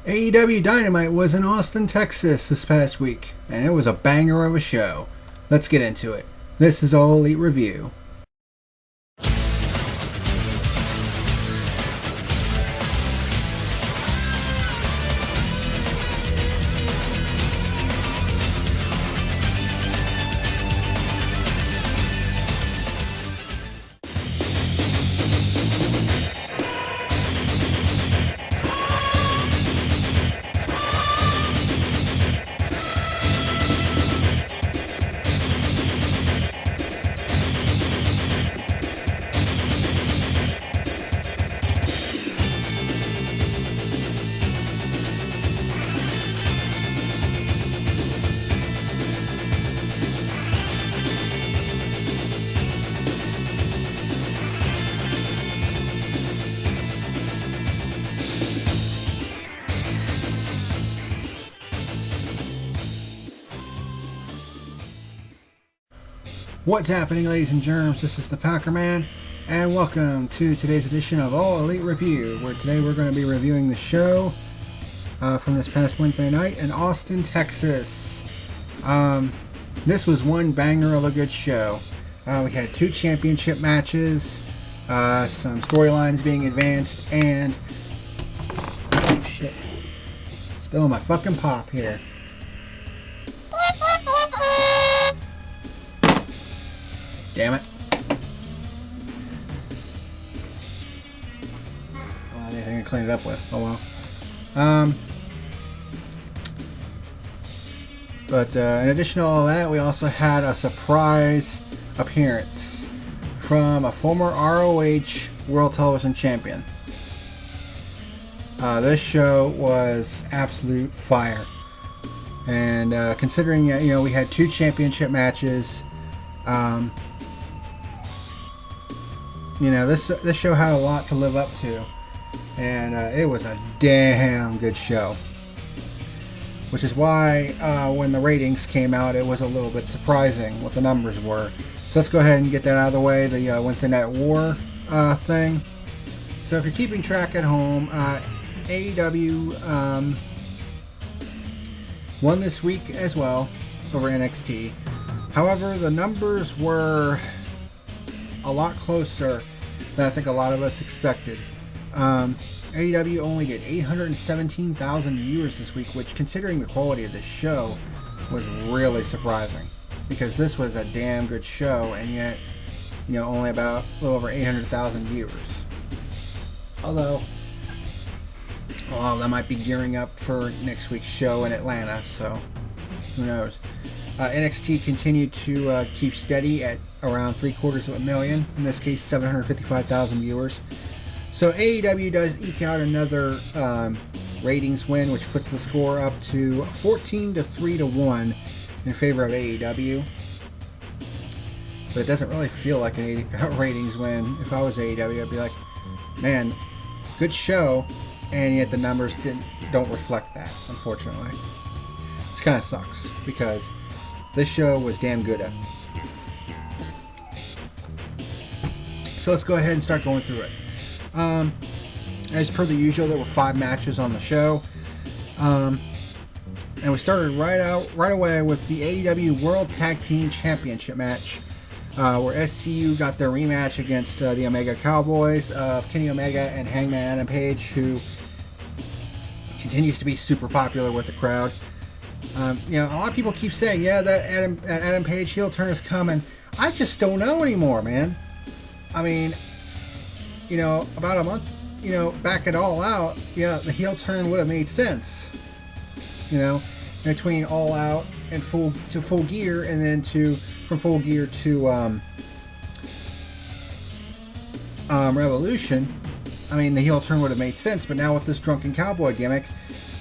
AEW Dynamite was in Austin, Texas this past week, and it was a banger of a show. Let's get into it. This is All Elite Review. What's happening, ladies and germs? This is the PackerMan, and welcome to today's edition of All Elite Review, where today we're going to be reviewing the show from this past Wednesday night in Austin, Texas. This was one banger of a good show. We had two championship matches, some storylines being advanced, and oh shit, spilling my fucking pop here. Damn it. Well, anything to clean it up with. Oh well. But in addition to all that, we also had a surprise appearance from a former ROH World Television Champion. This show was absolute fire. And considering, we had two championship matches, this show had a lot to live up to, and it was a damn good show. Which is why when the ratings came out, it was a little bit surprising what the numbers were. So let's go ahead and get that out of the way, the Wednesday Night War thing. So if you're keeping track at home, AEW won this week as well over NXT. However, the numbers were a lot closer than I think a lot of us expected. AEW only did 817,000 viewers this week, which, considering the quality of this show, was really surprising. Because this was a damn good show, and yet, only about a little over 800,000 viewers. Although, that might be gearing up for next week's show in Atlanta, so who knows. NXT continued to keep steady at around 750,000, in this case 755,000 viewers. So AEW does eke out another ratings win, which puts the score up to 14-3-1 in favor of AEW. But it doesn't really feel like a ratings win. If I was AEW, I'd be like, man, good show, and yet the numbers don't reflect that, unfortunately. Which kind of sucks, because this show was damn good at. So let's go ahead and start going through it. As per the usual, there were 5 matches on the show. And we started right away with the AEW World Tag Team Championship match, where SCU got their rematch against the Omega Cowboys of Kenny Omega and Hangman Adam Page, who continues to be super popular with the crowd. A lot of people keep saying, that Adam Page heel turn is coming. I just don't know anymore, man. I mean, about a month, back at All Out, the heel turn would have made sense. Between All Out and Full Gear, and then from Full Gear to Revolution. I mean, the heel turn would have made sense, but now with this drunken cowboy gimmick,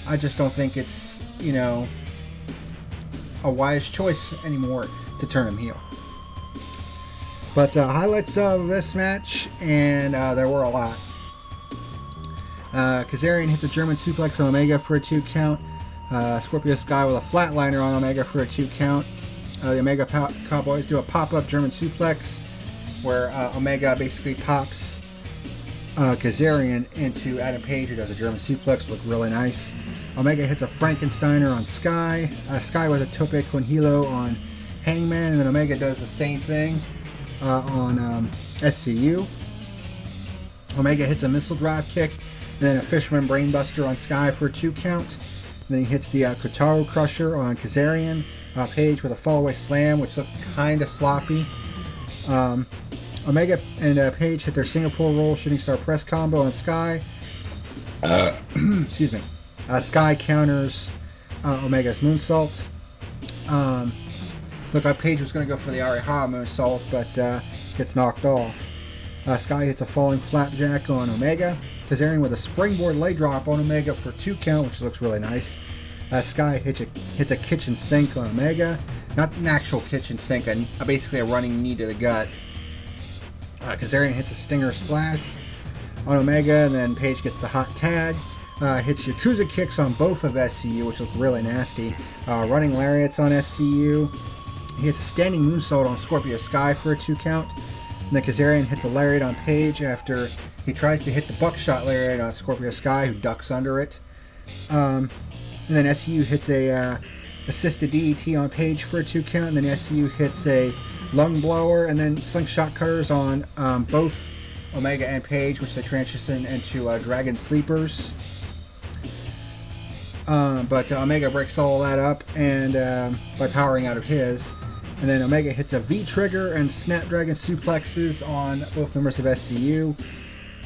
I just don't think it's, a wise choice anymore to turn him heel. But highlights of this match, and there were a lot. Kazarian hit the German suplex on Omega for a 2 count. Scorpio Sky with a flatliner on Omega for a 2 count. The Omega Cowboys do a pop-up German suplex where Omega basically pops Kazarian into Adam Page, who does a German suplex. Looked really nice. Omega hits a Frankensteiner on Sky. Sky with a Tope con Hilo on Hangman, and then Omega does the same thing on SCU. Omega hits a missile drive kick, and then a Fisherman Brainbuster on Sky for a 2 count. Then he hits the Kotaro Crusher on Kazarian. Page with a fallaway slam, which looked kind of sloppy. Omega and Page hit their Singapore roll shooting star press combo on Sky. Excuse me. Sky counters Omega's moonsault. Looked like Page was going to go for the Ariha moonsault, but gets knocked off. Sky hits a falling flapjack on Omega. Kazarian with a springboard leg drop on Omega for 2 count, which looks really nice. Sky hits a kitchen sink on Omega. Not an actual kitchen sink, basically a running knee to the gut. Kazarian hits a Stinger Splash on Omega, and then Page gets the hot tag. Hits Yakuza kicks on both of SCU, which look really nasty. Running lariats on SCU. He hits a standing moonsault on Scorpio Sky for a 2 count. And then Kazarian hits a lariat on Page after he tries to hit the buckshot lariat on Scorpio Sky, who ducks under it. And then SCU hits a assisted DDT on Page for a 2 count. And then SCU hits a lung blower and then slingshot cutters on both Omega and Page, which they transition into Dragon Sleepers. But Omega breaks all that up and by powering out of his. And then Omega hits a V-trigger and Snapdragon suplexes on both members of SCU.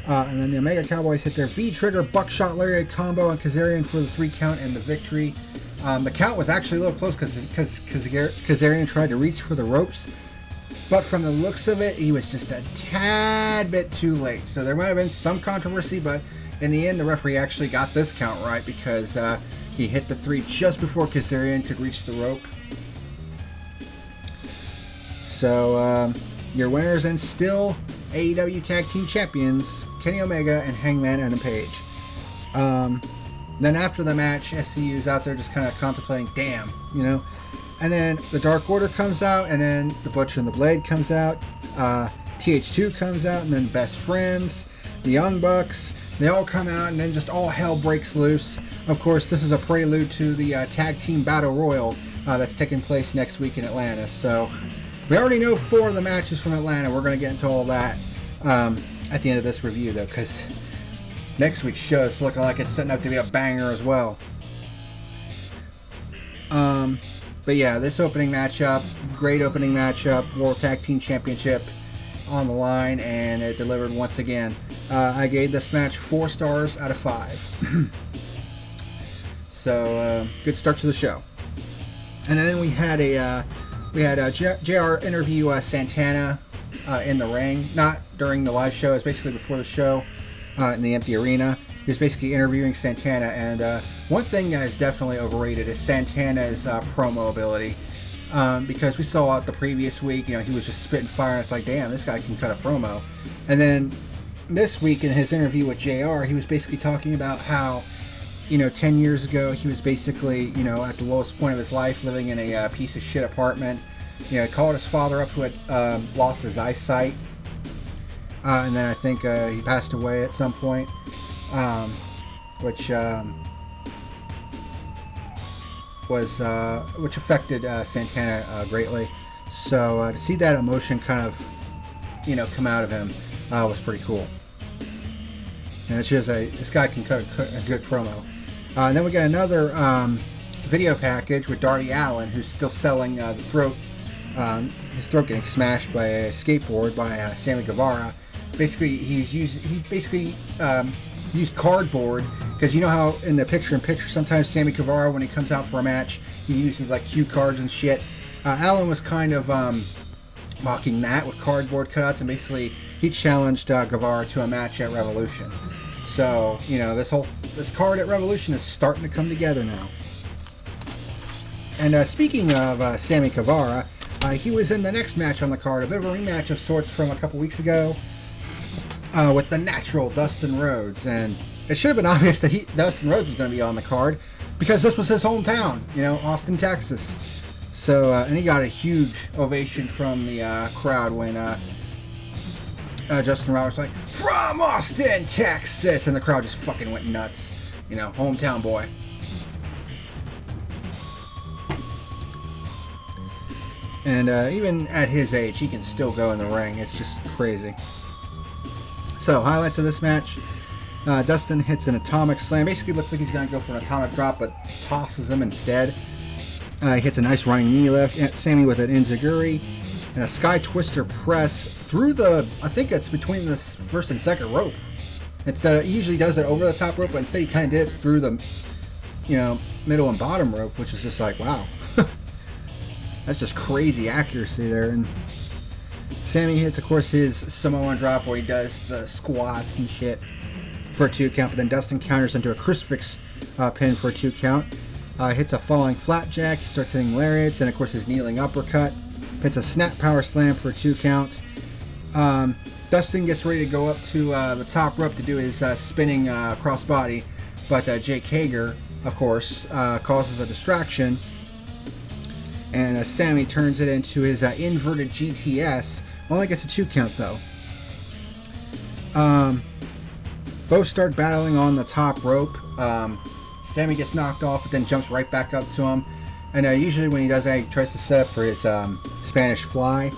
And then the Omega Cowboys hit their V-trigger buckshot lariat combo on Kazarian for the 3 count and the victory. The count was actually a little close because Kazarian tried to reach for the ropes. But from the looks of it, he was just a tad bit too late. So there might have been some controversy, but in the end, the referee actually got this count right because he hit the 3 just before Kazarian could reach the rope. So, your winners and still AEW Tag Team Champions, Kenny Omega and Hangman Adam Page. Then after the match, SCU's out there just kind of contemplating, damn, you know. And then the Dark Order comes out, and then the Butcher and the Blade comes out. TH2 comes out, and then Best Friends, the Young Bucks. They all come out, and then just all hell breaks loose. Of course, this is a prelude to the Tag Team Battle Royal that's taking place next week in Atlanta. So, we already know 4 of the matches from Atlanta. We're going to get into all that at the end of this review, though, because next week's show is looking like it's setting up to be a banger as well. But yeah, this opening matchup, great opening matchup, World Tag Team Championship on the line, and it delivered once again. I gave this match 4 stars out of 5. So, good start to the show. And then we had JR interview Santana in the ring, not during the live show, it was basically before the show in the empty arena. He was basically interviewing Santana, and one thing that is definitely overrated is Santana's promo ability. Because we saw it the previous week, you know, he was just spitting fire, and it's like, damn, this guy can cut a promo. And then this week in his interview with JR, he was basically talking about how, you know, 10 years ago, he was basically, you know, at the lowest point of his life, living in a piece of shit apartment. You know, he called his father up who had lost his eyesight. And then I think he passed away at some point, which affected Santana greatly. So to see that emotion kind of, you know, come out of him was pretty cool. And it shows this guy can cut a good promo. And then we got another video package with Darby Allin, who's still selling his throat getting smashed by a skateboard by Sammy Guevara. Basically, he used cardboard, because you know how in the picture-in-picture sometimes Sammy Guevara, when he comes out for a match, he uses like cue cards and shit. Allin was kind of mocking that with cardboard cutouts, and basically he challenged Guevara to a match at Revolution. So, you know, this card at Revolution is starting to come together now. And speaking of Sammy Guevara, he was in the next match on the card, a bit of a rematch of sorts from a couple weeks ago with the Natural Dustin Rhodes. And it should have been obvious that Dustin Rhodes was going to be on the card, because this was his hometown, you know, Austin, Texas. So, and he got a huge ovation from the crowd when Justin Rhodes was like, "From Austin, Texas!" And the crowd just fucking went nuts. You know, hometown boy. And even at his age, he can still go in the ring. It's just crazy. So, highlights of this match. Dustin hits an atomic slam. Basically looks like he's going to go for an atomic drop, but tosses him instead. He hits a nice running knee lift. Sammy with an enziguri. And a sky twister press through the, I think it's between the first and second rope. Instead, he usually does it over the top rope, but instead he kind of did it through the, middle and bottom rope, which is just like, wow. That's just crazy accuracy there. And Sammy hits, of course, his Samoan drop where he does the squats and shit for a 2 count, but then Dustin counters into a crucifix pin for a 2 count. Hits a falling flapjack, he starts hitting lariats, and of course his kneeling uppercut. Hits a snap power slam for a 2 count. Dustin gets ready to go up to the top rope to do his spinning crossbody, but Jake Hager, of course, causes a distraction. And Sammy turns it into his inverted GTS. Only gets a 2 count though. Both start battling on the top rope. Sammy gets knocked off, but then jumps right back up to him. And usually when he does that, he tries to set up for his Spanish fly.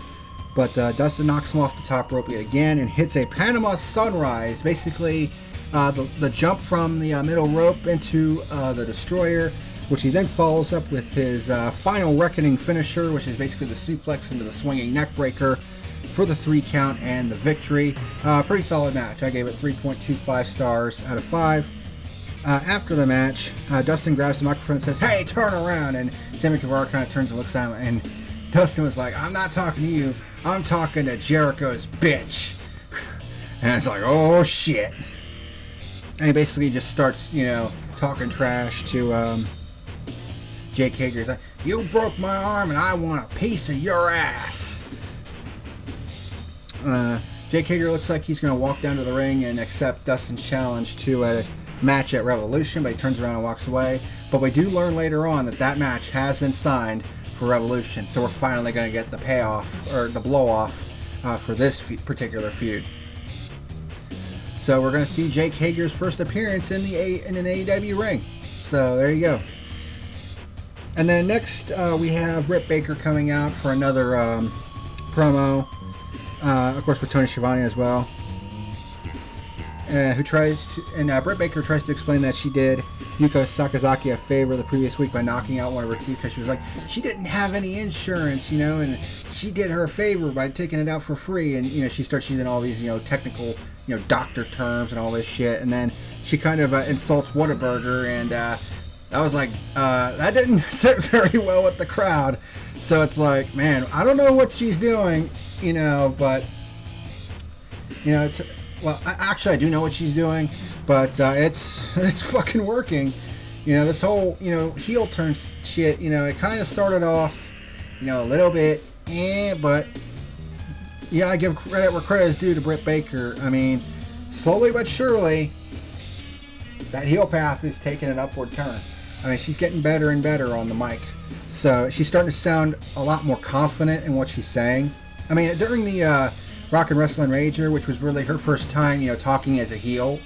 But Dustin knocks him off the top rope yet again and hits a Panama Sunrise. Basically, the jump from the middle rope into the Destroyer, which he then follows up with his final Reckoning finisher, which is basically the suplex into the swinging neck breaker for the 3 count and the victory. Pretty solid match. I gave it 3.25 stars out of 5. After the match, Dustin grabs the microphone and says, "Hey, turn around!" And Sammy Guevara kind of turns and looks at him, and Dustin was like, "I'm not talking to you, I'm talking to Jericho's bitch." And it's like, oh shit. And he basically just starts, talking trash to Jake Hager. He's like, "You broke my arm and I want a piece of your ass." Jake Hager looks like he's going to walk down to the ring and accept Dustin's challenge to a match at Revolution, but he turns around and walks away. But we do learn later on that match has been signed for Revolution, so we're finally going to get the payoff, or the blow-off, for this particular feud. So we're going to see Jake Hager's first appearance in an AEW ring. So there you go. And then next we have Britt Baker coming out for another promo, of course with Tony Schiavone as well. Britt Baker tries to explain that she did Yuko Sakazaki a favor the previous week by knocking out one of her teeth, because she was like, she didn't have any insurance, and she did her a favor by taking it out for free. And she starts using all these technical doctor terms and all this shit, and then she kind of insults Whataburger, and I was like, that didn't sit very well with the crowd. So it's like, man, I don't know what she's doing, but well, actually, I do know what she's doing, but it's fucking working. This whole, heel turn shit, it kind of started off, a little bit, but, yeah, I give credit where credit is due to Britt Baker. I mean, slowly but surely, that heel path is taking an upward turn. I mean, she's getting better and better on the mic. So, she's starting to sound a lot more confident in what she's saying. I mean, during the, Rock and Wrestling Rager, which was really her first time, talking as a heel,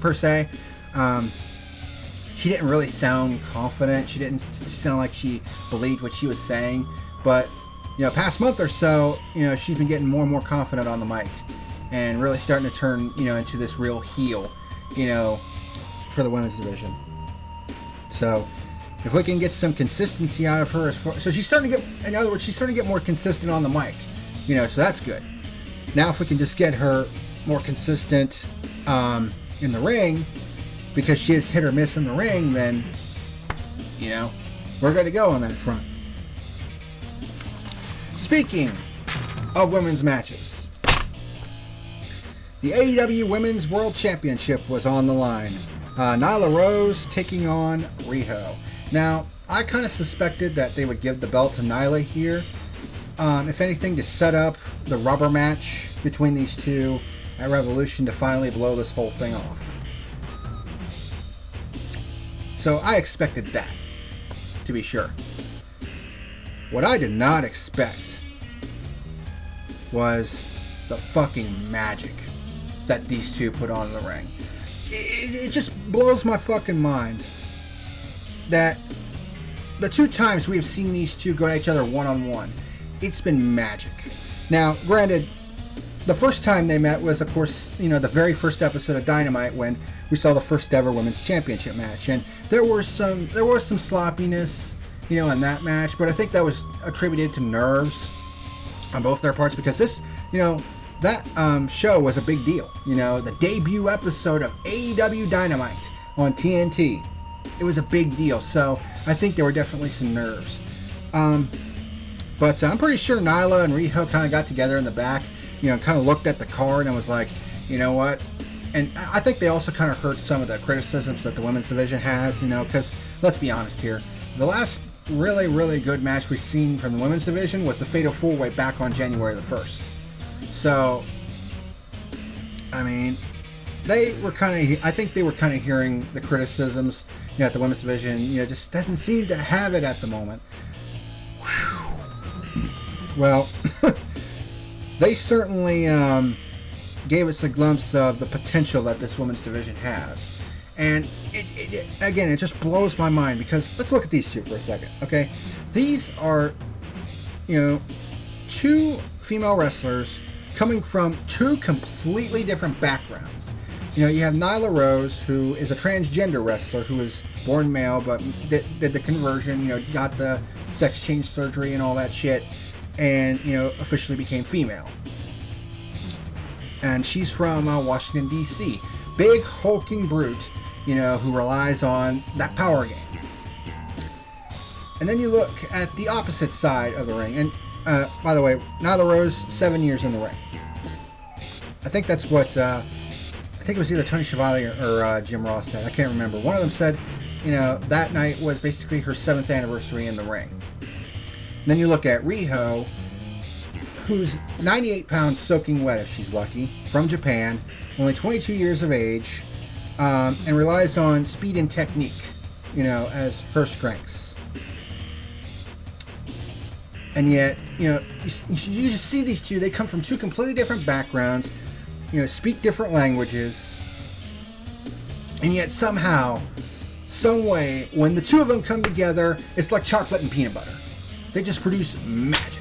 per se. She didn't really sound confident. She didn't sound like she believed what she was saying. But, past month or so, she's been getting more and more confident on the mic. And really starting to turn, into this real heel, for the women's division. So, if we can get some consistency out of her, so she's starting to get, in other words, she's starting to get more consistent on the mic. So that's good. Now if we can just get her more consistent in the ring, because she is hit or miss in the ring, then, we're good to go on that front. Speaking of women's matches, the AEW Women's World Championship was on the line. Nyla Rose taking on Riho. Now, I kind of suspected that they would give the belt to Nyla here. If anything, to set up the rubber match between these two at Revolution to finally blow this whole thing off. So I expected that, to be sure. What I did not expect was the fucking magic that these two put on in the ring. It just blows my fucking mind that the 2 times we've seen these two go at each other one-on-one, it's been magic. Now, granted, the first time they met was, of course, the very first episode of Dynamite when we saw the first ever women's championship match, and there was some sloppiness, in that match, but I think that was attributed to nerves on both their parts, because this, that show was a big deal. The debut episode of AEW Dynamite on TNT. It was a big deal, so I think there were definitely some nerves. But I'm pretty sure Nyla and Riho kind of got together in the back, kind of looked at the card and was like, you know what? And I think they also kind of heard some of the criticisms that the women's division has, because let's be honest here. The last really, really good match we've seen from the women's division was the Fatal 4-Way back on January the 1st. So, I mean, I think they were kind of hearing the criticisms, at the women's division, just doesn't seem to have it at the moment. Whew. Well, they certainly gave us a glimpse of the potential that this women's division has. And it just blows my mind, because let's look at these two for a second, okay? These are, two female wrestlers coming from two completely different backgrounds. You have Nyla Rose, who is a transgender wrestler who was born male but did the conversion, got the sex change surgery and all that shit, and, officially became female. And she's from Washington, D.C. Big, hulking brute, who relies on that power game. And then you look at the opposite side of the ring. And, by the way, Nyla Rose, 7 years in the ring. I think that's what, I think it was either Tony Schiavone or Jim Ross said. I can't remember. One of them said, that night was basically her 7th anniversary in the ring. And then you look at Riho, who's 98 pounds soaking wet if she's lucky, from Japan, only 22 years of age, and relies on speed and technique, as her strengths. And yet, you just see these two, they come from two completely different backgrounds, speak different languages, and yet somehow, some way, when the two of them come together, it's like chocolate and peanut butter. They just produce magic.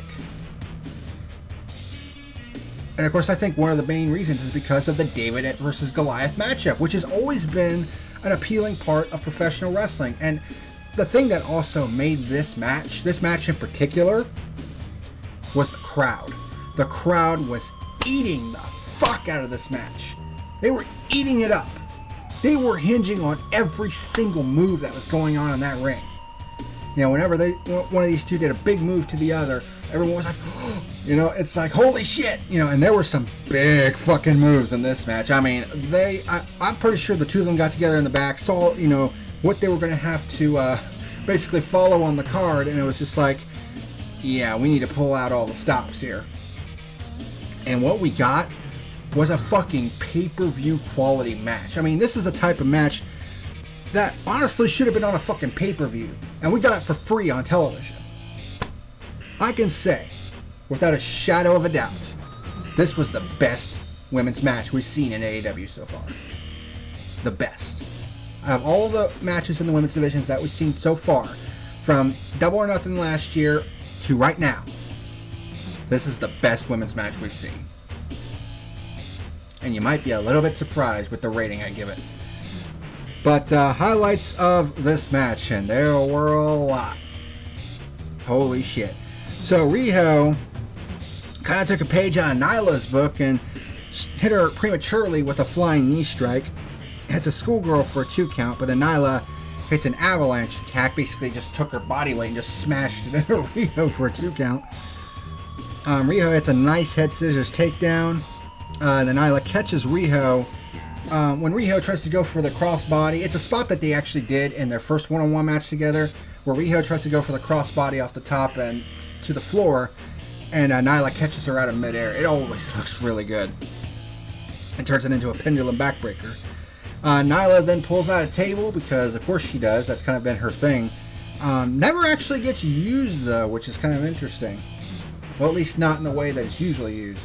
And of course, I think one of the main reasons is because of the David versus Goliath matchup, which has always been an appealing part of professional wrestling. And the thing that also made this match in particular, was the crowd. The crowd was eating the fuck out of this match. They were eating it up. They were hinging on every single move that was going on in that ring. Whenever one of these two did a big move to the other, everyone was like, it's like, holy shit, and there were some big fucking moves in this match. I mean, I'm pretty sure the two of them got together in the back, saw, what they were going to have to basically follow on the card, and it was just like, yeah, we need to pull out all the stops here. And what we got was a fucking pay-per-view quality match. I mean, this is the type of match that honestly should have been on a fucking pay-per-view, and we got it for free on television. I can say, without a shadow of a doubt, this was the best women's match we've seen in AEW so far. The best. Out of all the matches in the women's divisions that we've seen so far, from Double or Nothing last year to right now, this is the best women's match we've seen. And you might be a little bit surprised with the rating I give it. But highlights of this match, and there were a lot. Holy shit. So Riho kind of took a page out of Nyla's book and hit her prematurely with a flying knee strike. Hits a schoolgirl for a 2 count, but then Nyla hits an avalanche attack, basically just took her body weight and just smashed it into Riho for a 2 count. Riho hits a nice head scissors takedown. Then Nyla catches Riho. When Riho tries to go for the crossbody, it's a spot that they actually did in their first one-on-one match together, where Riho tries to go for the crossbody off the top and to the floor, and Nyla catches her out of midair. It always looks really good. And turns it into a pendulum backbreaker. Nyla then pulls out a table, because of course she does. That's kind of been her thing. Never actually gets used, though, which is kind of interesting. Well, at least not in the way that it's usually used.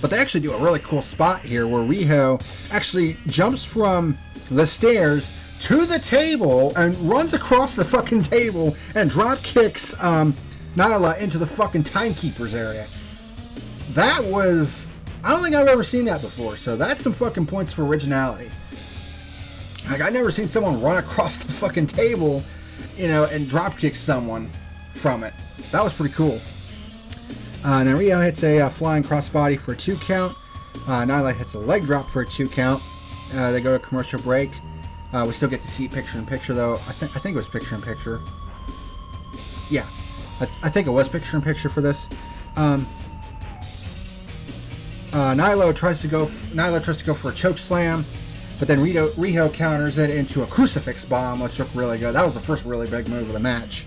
But they actually do a really cool spot here where Riho actually jumps from the stairs to the table and runs across the fucking table and drop kicks Nyla into the fucking timekeeper's area. That was... I don't think I've ever seen that before, so that's some fucking points for originality. Like, I've never seen someone run across the fucking table, you know, and drop kick someone from it. That was pretty cool. And then Riho hits a flying crossbody for a 2 count. Nyla hits a leg drop for a 2 count. They go to a commercial break. We still get to see picture-in-picture, though. I think it was picture-in-picture. Yeah, I think it was picture-in-picture for this. Nyla tries to go for a choke slam, but then Riho counters it into a crucifix bomb, which looked really good. That was the first really big move of the match.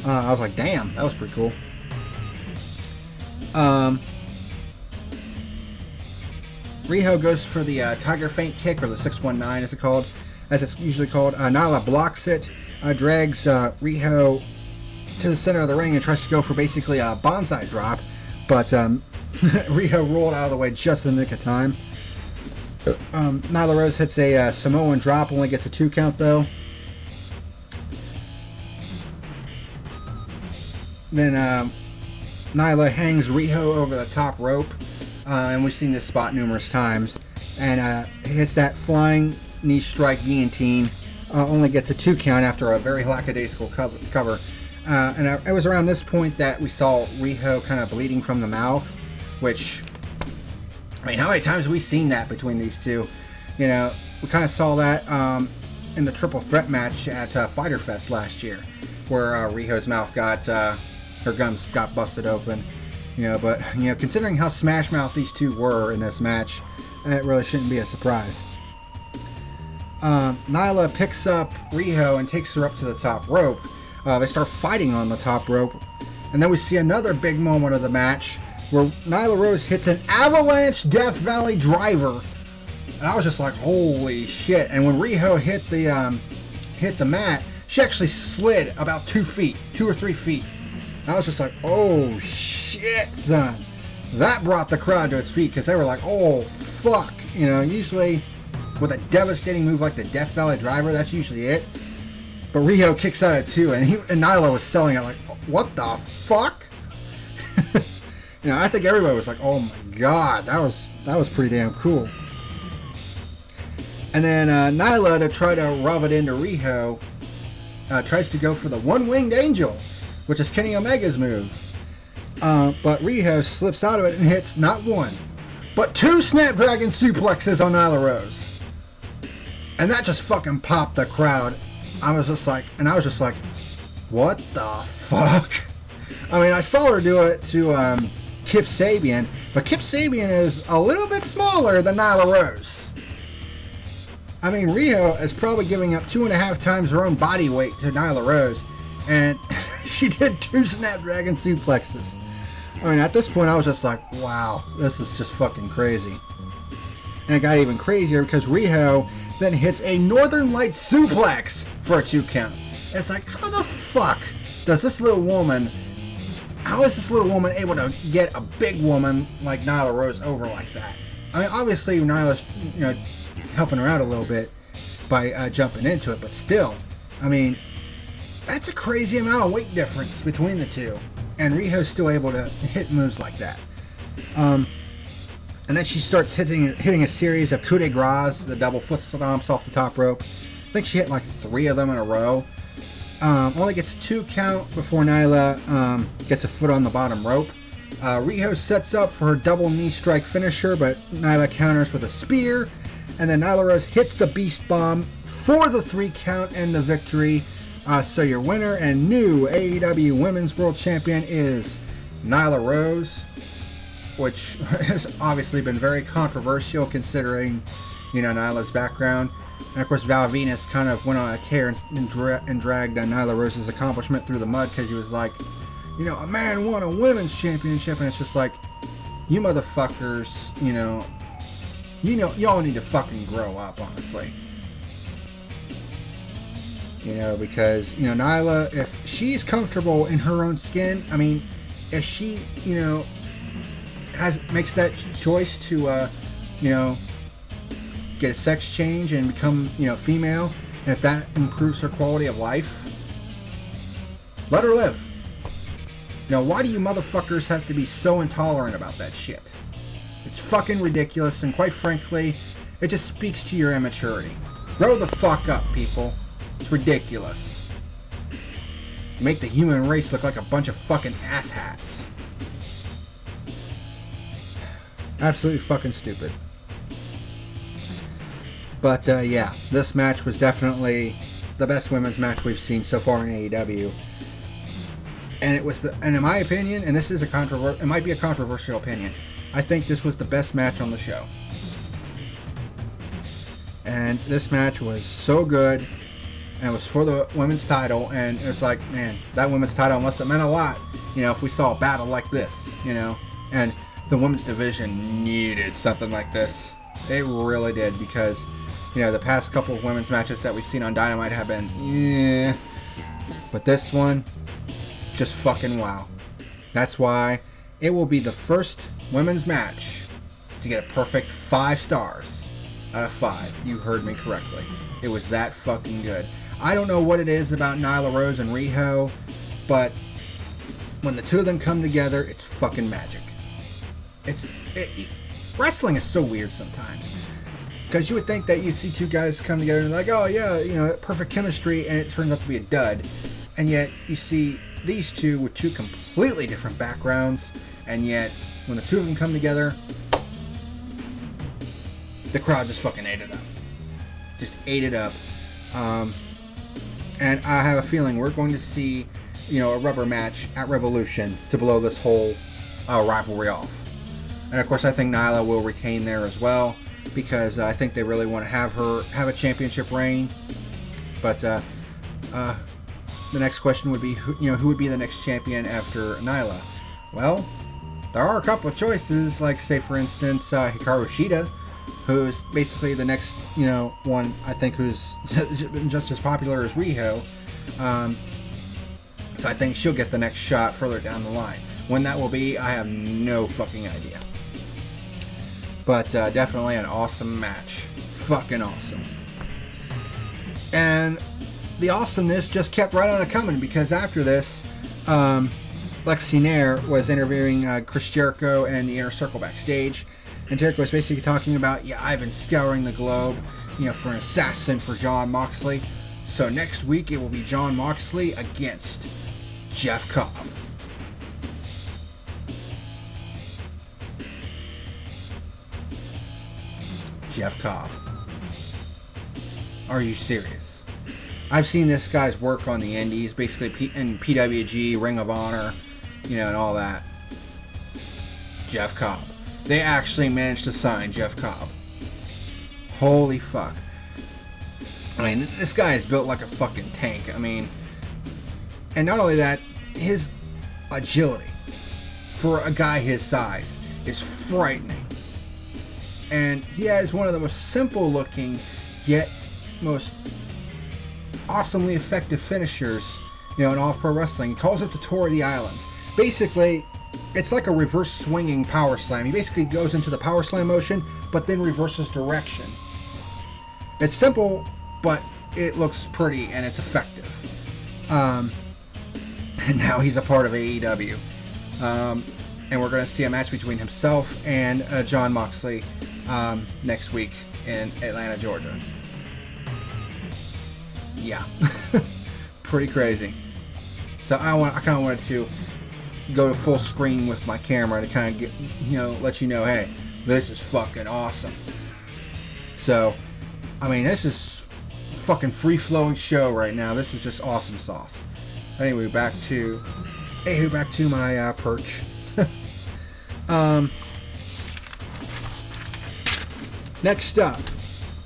I was like, damn, that was pretty cool. Riho goes for the Tiger Feint kick, or the 619 as it's usually called. Nyla blocks it, drags Riho to the center of the ring and tries to go for basically a bonsai drop, but Riho rolled out of the way just in the nick of time. Nyla Rose hits a Samoan drop, only gets a 2 count though. Then Nyla hangs Riho over the top rope, and we've seen this spot numerous times, and hits that flying knee strike guillotine, only gets a 2 count after a very lackadaisical cover. And it was around this point that we saw Riho kind of bleeding from the mouth, which, I mean, how many times have we seen that between these two? You know, we kind of saw that in the triple threat match at Fyter Fest last year, where Riho's mouth got, her gums got busted open. You know, but, you know, considering how smash mouth these two were in this match, it really shouldn't be a surprise. Nyla picks up Riho and takes her up to the top rope. They start fighting on the top rope, and then we see another big moment of the match where Nyla Rose hits an avalanche Death Valley driver, and I was just like, holy shit. And when Riho hit the mat, she actually slid about 2 or 3 feet. I was just like, oh shit, son. That brought the crowd to its feet, because they were like, oh fuck. You know, usually with a devastating move like the Death Valley driver, that's usually it. But Riho kicks out at 2, and Nyla was selling it like, what the fuck? You know, I think everybody was like, oh my god, that was pretty damn cool. And then Nyla, to try to rub it into Riho, tries to go for the one-winged angel, which is Kenny Omega's move. But Riho slips out of it and hits not 1, but 2 Snapdragon suplexes on Nyla Rose. And that just fucking popped the crowd. I was just like, what the fuck? I mean, I saw her do it to Kip Sabian, but Kip Sabian is a little bit smaller than Nyla Rose. I mean, Riho is probably giving up 2.5 times her own body weight to Nyla Rose, and she did 2 Snapdragon suplexes. I mean, at this point, I was just like, wow, this is just fucking crazy. And it got even crazier because Riho then hits a Northern Lights suplex for a 2 count. And it's like, how the fuck does this little woman... How is this little woman able to get a big woman like Nyla Rose over like that? I mean, obviously Nyla's, you know, helping her out a little bit by jumping into it, but still, I mean, that's a crazy amount of weight difference between the two, and Riho's still able to hit moves like that. And then she starts hitting a series of coup de grace, the double foot stomps off the top rope. I think she hit like 3 of them in a row. Only gets a 2 count before Nyla gets a foot on the bottom rope. Riho sets up for her double knee strike finisher, but Nyla counters with a spear. And then Nyla Rose hits the Beast Bomb for the 3 count and the victory. So your winner and new AEW Women's World Champion is Nyla Rose, which has obviously been very controversial considering, you know, Nyla's background. And of course, Val Venus kind of went on a tear and dragged Nyla Rose's accomplishment through the mud because he was like, you know, a man won a women's championship, and it's just like, you motherfuckers, you know, y'all need to fucking grow up, honestly. You know, because, you know, Nyla, if she's comfortable in her own skin, I mean, if she, you know, makes that choice to, you know, get a sex change and become, you know, female, And if that improves her quality of life, let her live. You know, why do you motherfuckers have to be so intolerant about that shit? It's fucking ridiculous, and quite frankly, it just speaks to your immaturity. Grow the fuck up, people. It's ridiculous. You make the human race look like a bunch of fucking asshats. Absolutely fucking stupid. But yeah, this match was definitely the best women's match we've seen so far in AEW. And it was and in my opinion, and this is it might be a controversial opinion, I think this was the best match on the show. And this match was so good, and it was for the women's title, and it was like, man, that women's title must have meant a lot, you know, if we saw a battle like this, you know, and the women's division needed something like this. It really did, because, you know, the past couple of women's matches that we've seen on Dynamite have been, yeah, but this one, just fucking wow. That's why it will be the first women's match to get a perfect 5 stars out of 5. You heard me correctly. It was that fucking good. I don't know what it is about Nyla Rose and Riho, but when the two of them come together, it's fucking magic. Wrestling is so weird sometimes, because you would think that you see two guys come together and like, oh yeah, you know, perfect chemistry, and it turns out to be a dud. And yet you see these two with two completely different backgrounds, and yet when the two of them come together, the crowd just fucking ate it up. Just ate it up. And I have a feeling we're going to see, you know, a rubber match at Revolution to blow this whole rivalry off. And of course, I think Nyla will retain there as well, because I think they really want to have her have a championship reign. But the next question would be, who would be the next champion after Nyla? Well, there are a couple of choices, like, say, for instance, Hikaru Shida, who's basically the next, one, I think, who's just as popular as Riho. So I think she'll get the next shot further down the line. When that will be, I have no fucking idea. But definitely an awesome match. Fucking awesome. And the awesomeness just kept right on coming, because after this, Lexi Nair was interviewing Chris Jericho and the Inner Circle backstage. And Jericho was basically talking about, I've been scouring the globe, for an assassin for Jon Moxley. So next week it will be Jon Moxley against Jeff Cobb. Jeff Cobb. Are you serious? I've seen this guy's work on the indies, basically in PWG, Ring of Honor, and all that. Jeff Cobb. They actually managed to sign Jeff Cobb. Holy fuck. I mean, this guy is built like a fucking tank. I mean, and not only that, his agility for a guy his size is frightening. And he has one of the most simple looking, yet most awesomely effective finishers, in all pro wrestling. He calls it the Tour of the Islands. Basically, it's like a reverse swinging power slam. He basically goes into the power slam motion, but then reverses direction. It's simple, but it looks pretty and it's effective. And now he's a part of AEW. And we're going to see a match between himself and Jon Moxley next week in Atlanta, Georgia. Yeah. Pretty crazy. So I kind of wanted to go to full screen with my camera to kind of get, let you know, hey, this is fucking awesome. So, I mean, this is fucking free-flowing show right now. This is just awesome sauce. Anyway, back to my perch. Next up,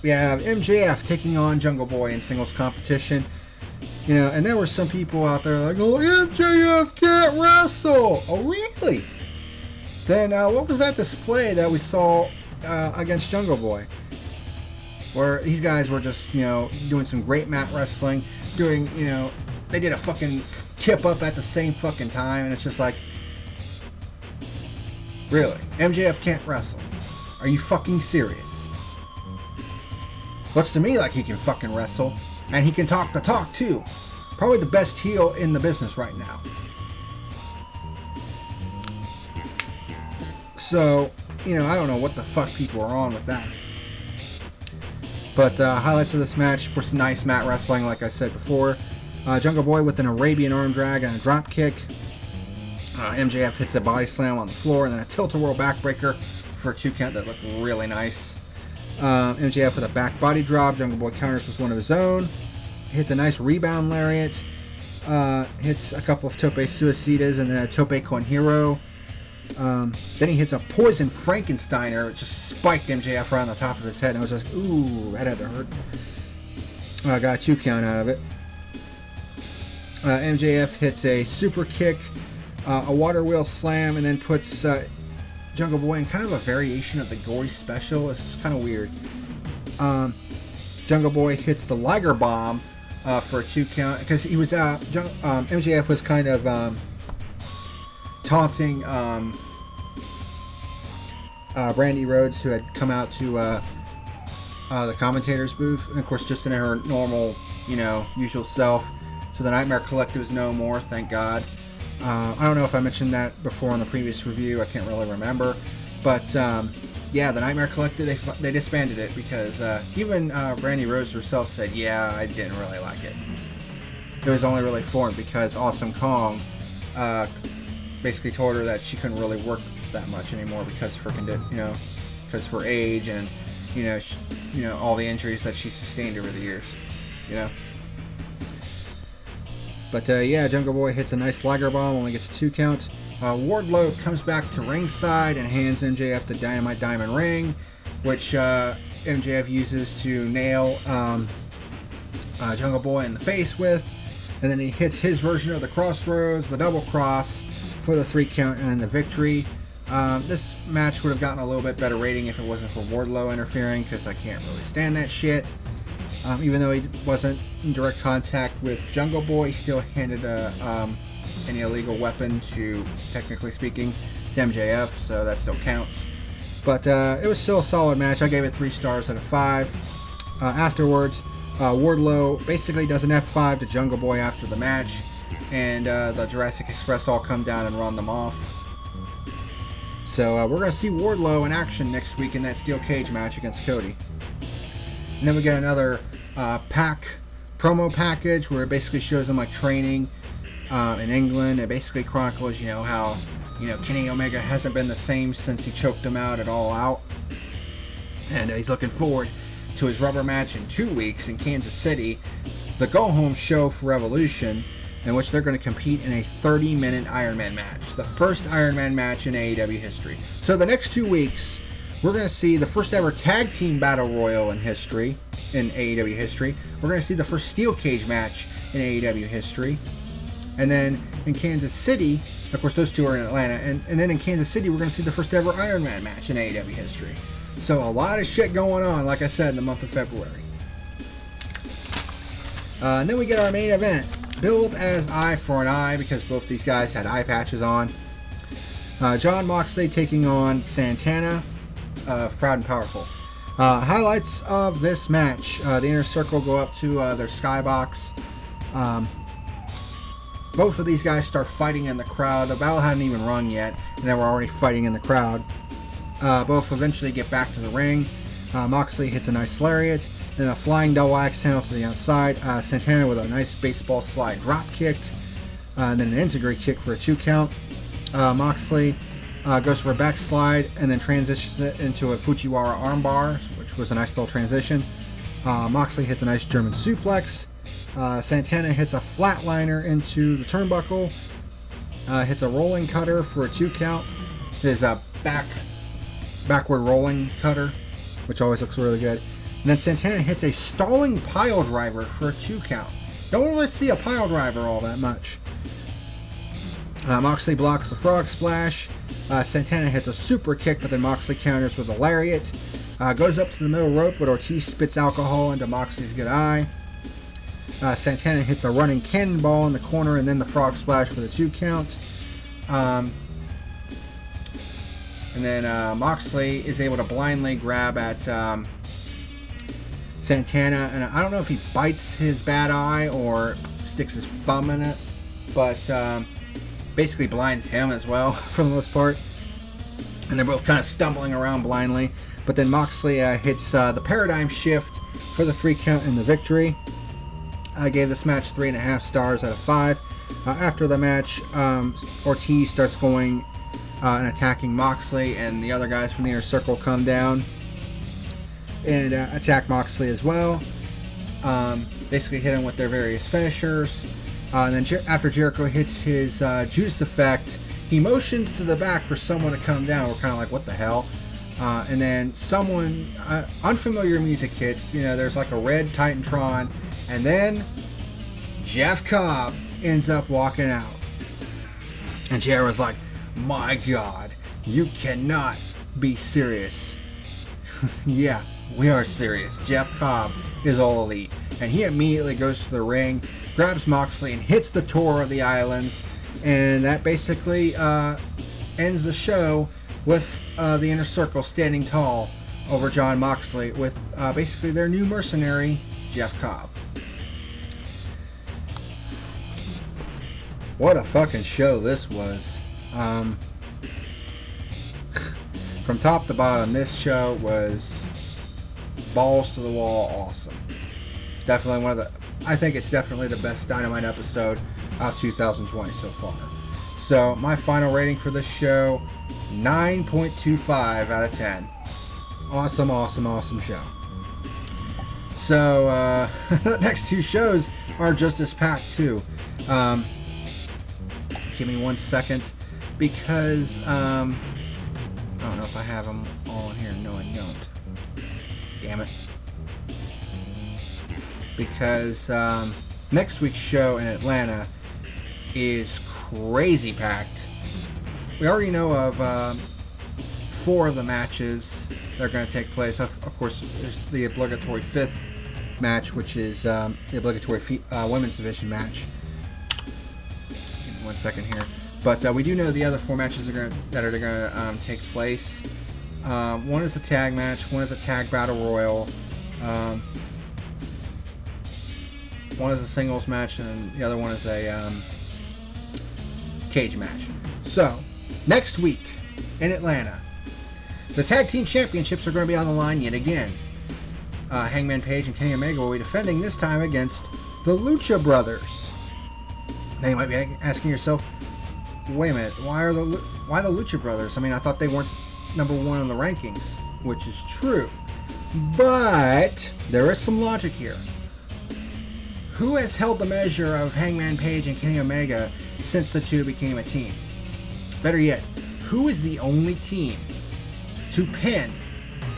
we have MJF taking on Jungle Boy in singles competition. And there were some people out there like, oh, MJF can't wrestle. Oh, really? Then what was that display that we saw against Jungle Boy? Where these guys were just, doing some great mat wrestling, doing, they did a fucking kip up at the same fucking time, and it's just like, really? MJF can't wrestle? Are you fucking serious? Looks to me like he can fucking wrestle. And he can talk the talk too. Probably the best heel in the business right now. So, I don't know what the fuck people are on with that. But highlights of this match, of course, nice mat wrestling, like I said before. Jungle Boy with an Arabian arm drag and a drop kick. MJF hits a body slam on the floor and then a tilt-a-whirl backbreaker for a 2 count that looked really nice. MJF with a back body drop. Jungle Boy counters with one of his own. Hits a nice rebound lariat. Hits a couple of tope suicidas and then a tope con hero. Then he hits a poison Frankensteiner, which just spiked MJF right on the top of his head, and I was just, ooh, that had to hurt. Got a 2 count out of it. MJF hits a super kick, a water wheel slam, and then puts Jungle Boy in kind of a variation of the gory special. It's kind of weird. Jungle Boy hits the Liger Bomb for a 2 count, because he was MJF was kind of taunting Brandy Rhodes, who had come out to the commentator's booth, and of course just in her normal, usual self. So the Nightmare Collective is no more, thank God. I don't know if I mentioned that before in the previous review, I can't really remember. But yeah, the Nightmare Collective, they disbanded it because even Brandy Rhodes herself said, yeah, I didn't really like it. It was only really formed because Awesome Kong basically told her that she couldn't really work that much anymore because of her because of her age and all the injuries that she sustained over the years, But yeah, Jungle Boy hits a nice Liger Bomb, only gets a 2 count. Wardlow comes back to ringside and hands MJF the Dynamite Diamond Ring, which MJF uses to nail Jungle Boy in the face with, and then he hits his version of the Crossroads, the Double Cross, for the 3 count and the victory. This match would have gotten a little bit better rating if it wasn't for Wardlow interfering, because I can't really stand that shit. Even though he wasn't in direct contact with Jungle Boy, he still handed an illegal weapon to, technically speaking, to MJF, so that still counts. But it was still a solid match. I gave it 3 stars out of 5. Afterwards, Wardlow basically does an F5 to Jungle Boy after the match, and the Jurassic Express all come down and run them off. So we're going to see Wardlow in action next week in that steel cage match against Cody. And then we get another Pac promo package where it basically shows them like training in England. It basically chronicles, how Kenny Omega hasn't been the same since he choked him out at All Out, and he's looking forward to his rubber match in 2 weeks in Kansas City, the go-home show for Revolution, in which they're going to compete in a 30-minute Iron Man match, the first Iron Man match in AEW history. So the next 2 weeks, we're going to see the first ever tag team battle royal in history, in AEW history. We're going to see the first steel cage match in AEW history. And then in Kansas City, of course those 2 are in Atlanta, and then in Kansas City we're going to see the first ever Iron Man match in AEW history. So a lot of shit going on, like I said, in the month of February. And then we get our main event, billed as Eye for an Eye, because both these guys had eye patches on. Jon Moxley taking on Santana, Proud and Powerful. Highlights of this match. The Inner Circle go up to their skybox. Both of these guys start fighting in the crowd. The battle hadn't even run yet, and they were already fighting in the crowd. Both eventually get back to the ring. Moxley hits a nice lariat, then a flying double axe handle to the outside. Santana with a nice baseball slide drop kick, and then an enziguri kick for a 2 count. Moxley goes for a backslide and then transitions it into a Fujiwara armbar, which was a nice little transition. Moxley hits a nice German suplex. Santana hits a flatliner into the turnbuckle. Hits a rolling cutter for a 2 count. His backward rolling cutter, which always looks really good. And then Santana hits a stalling pile driver for a 2 count. Don't really see a pile driver all that much. Moxley blocks the frog splash. Santana hits a super kick, but then Moxley counters with a lariat. Goes up to the middle rope, but Ortiz spits alcohol into Moxley's good eye. Santana hits a running cannonball in the corner, and then the frog splash for the 2 count. And then Moxley is able to blindly grab at Santana, and I don't know if he bites his bad eye or sticks his thumb in it, but basically blinds him as well for the most part. And they're both kind of stumbling around blindly. But then Moxley hits the paradigm shift for the 3 count and the victory. I gave this match 3.5 stars out of 5. After the match, Ortiz starts going and attacking Moxley, and the other guys from the Inner Circle come down and attack Moxley as well. Basically hit him with their various finishers. And then after Jericho hits his Judas effect, he motions to the back for someone to come down. We're kind of like, what the hell? And then someone, unfamiliar music hits. There's like a red Titantron. And then Jeff Cobb ends up walking out. And Jericho's like, my God, you cannot be serious. Yeah, we are serious. Jeff Cobb is All Elite. And he immediately goes to the ring, grabs Moxley, and hits the Tour of the Islands. And that basically ends the show with the Inner Circle standing tall over Jon Moxley with basically their new mercenary, Jeff Cobb. What a fucking show this was. From top to bottom, this show was balls to the wall awesome. Definitely I think it's definitely the best Dynamite episode of 2020 so far. So my final rating for this show, 9.25 out of 10. Awesome, awesome, awesome show. So the next 2 shows are just as packed too. Give me 1 second, because I don't know if I have them all in here. No, I don't. Damn it. Because next week's show in Atlanta is crazy packed. We already know of 4 of the matches that are going to take place. Of course, there's the obligatory 5th match, which is the obligatory women's division match. Give me 1 second here. But we do know the other 4 matches that are going to take place. One is a tag match. One is a tag battle royal. One is a singles match, and the other one is a cage match. So, next week in Atlanta, the Tag Team Championships are going to be on the line yet again. Hangman Page and Kenny Omega will be defending, this time against the Lucha Brothers. Now you might be asking yourself, wait a minute, why the Lucha Brothers? I mean, I thought they weren't number 1 on the rankings, which is true. But there is some logic here. Who has held the measure of Hangman Page and Kenny Omega since the 2 became a team? Better yet, who is the only team to pin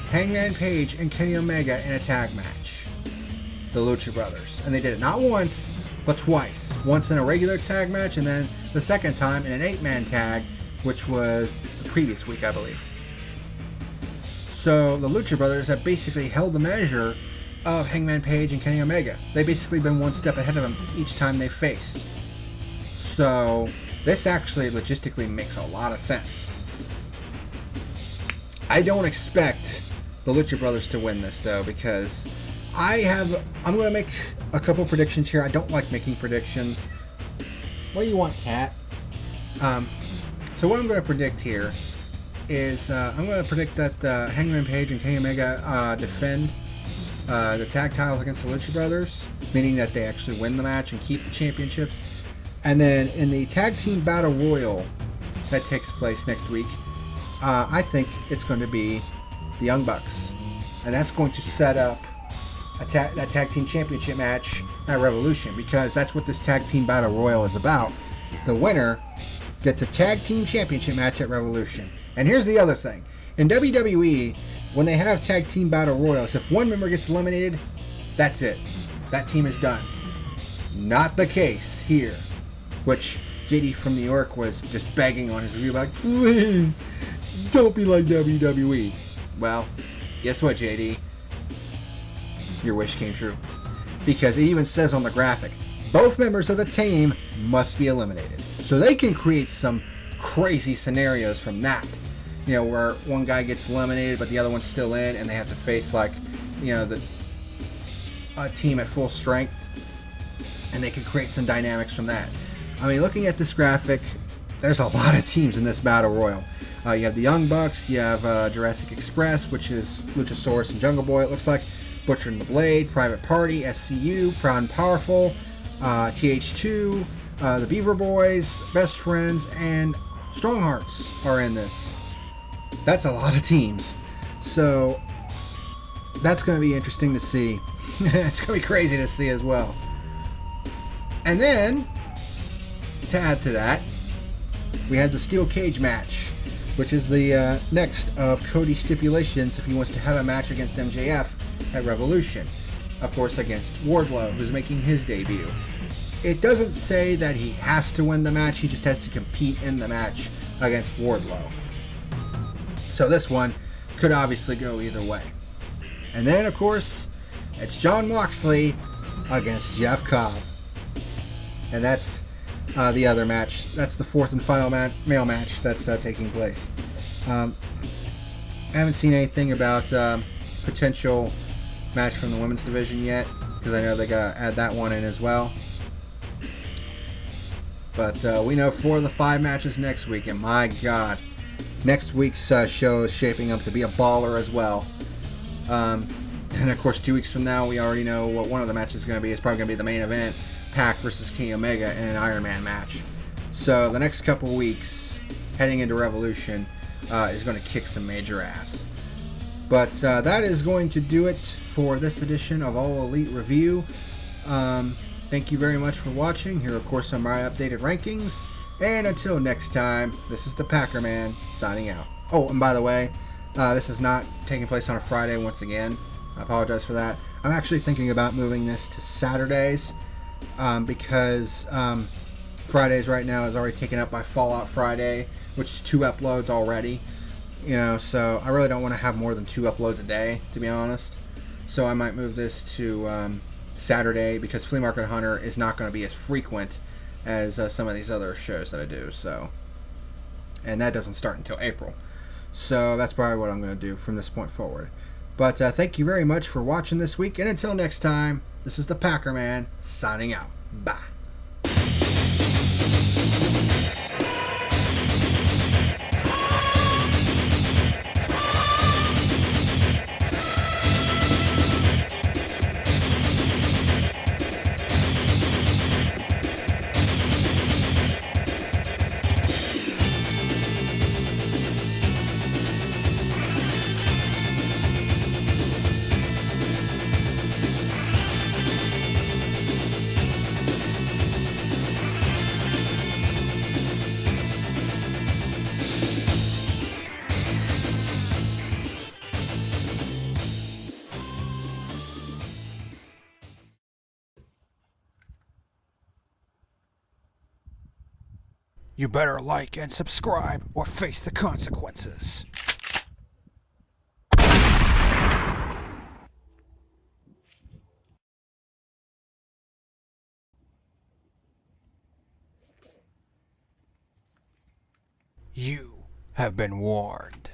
Hangman Page and Kenny Omega in a tag match? The Lucha Brothers. And they did it not once, but twice. Once in a regular tag match, and then the second time in an 8-man tag, which was the previous week, I believe. So the Lucha Brothers have basically held the measure of Hangman Page and Kenny Omega. They've basically been 1 step ahead of them each time they faced. So this actually logistically makes a lot of sense. I don't expect the Lucha Brothers to win this though, because I'm going to make a couple predictions here. I don't like making predictions. What do you want, Cat? So what I'm going to predict here is I'm going to predict that Hangman Page and Kenny Omega defend the tag titles against the Lucha Brothers, meaning that they actually win the match and keep the championships. And then in the Tag Team Battle Royal that takes place next week, I think it's going to be the Young Bucks. And that's going to set up that Tag Team Championship match at Revolution, because that's what this Tag Team Battle Royal is about. The winner gets a Tag Team Championship match at Revolution. And here's the other thing. In WWE, when they have Tag Team Battle Royals, if one member gets eliminated, that's it. That team is done. Not the case here, which JD from New York was just begging on his review, like, please, don't be like WWE. Well, guess what, JD? Your wish came true. Because it even says on the graphic, both members of the team must be eliminated. So they can create some crazy scenarios from that. You know, where one guy gets eliminated but the other one's still in, and they have to face, like, you know, the a team at full strength, and they can create some dynamics from that. I mean, looking at this graphic, there's a lot of teams in this Battle Royal. You have the Young Bucks, you have Jurassic Express, which is Luchasaurus and Jungle Boy, it looks like, Butcher and the Blade, Private Party, SCU, Proud and Powerful, TH2, the Beaver Boys, Best Friends, and Strong Hearts are in this. That's a lot of teams. So that's going to be interesting to see. It's going to be crazy to see as well. And then, to add to that, we had the Steel Cage match, which is the next of Cody's stipulations if he wants to have a match against MJF at Revolution. Of course, against Wardlow, who's making his debut. It doesn't say that he has to win the match, he just has to compete in the match against Wardlow. So this one could obviously go either way. And then, of course, it's Jon Moxley against Jeff Cobb. And that's the other match. That's the fourth and final male match that's taking place. I haven't seen anything about potential match from the women's division yet, because I know they got to add that one in as well. But we know 4 of the 5 matches next week, and my God, next week's show is shaping up to be a baller as well. And of course, 2 weeks from now, we already know what one of the matches is going to be. It's probably going to be the main event, Pac versus Kenny Omega in an Iron Man match. So the next couple weeks, heading into Revolution, is going to kick some major ass. But that is going to do it for this edition of All Elite Review. Thank you very much for watching. Here, of course, are my updated rankings. And until next time, this is the PackerMan signing out. Oh, and by the way, this is not taking place on a Friday once again. I apologize for that. I'm actually thinking about moving this to Saturdays because Fridays right now is already taken up by Fallout Friday, which is 2 uploads already. You know, so I really don't want to have more than 2 uploads a day, to be honest. So I might move this to Saturday because Flea Market Hunter is not going to be as frequent as some of these other shows that I do. So, and that doesn't start until April. So that's probably what I'm going to do from this point forward. But thank you very much for watching this week. And until next time, this is the PackerMan signing out. Bye. You better like and subscribe or face the consequences. You have been warned.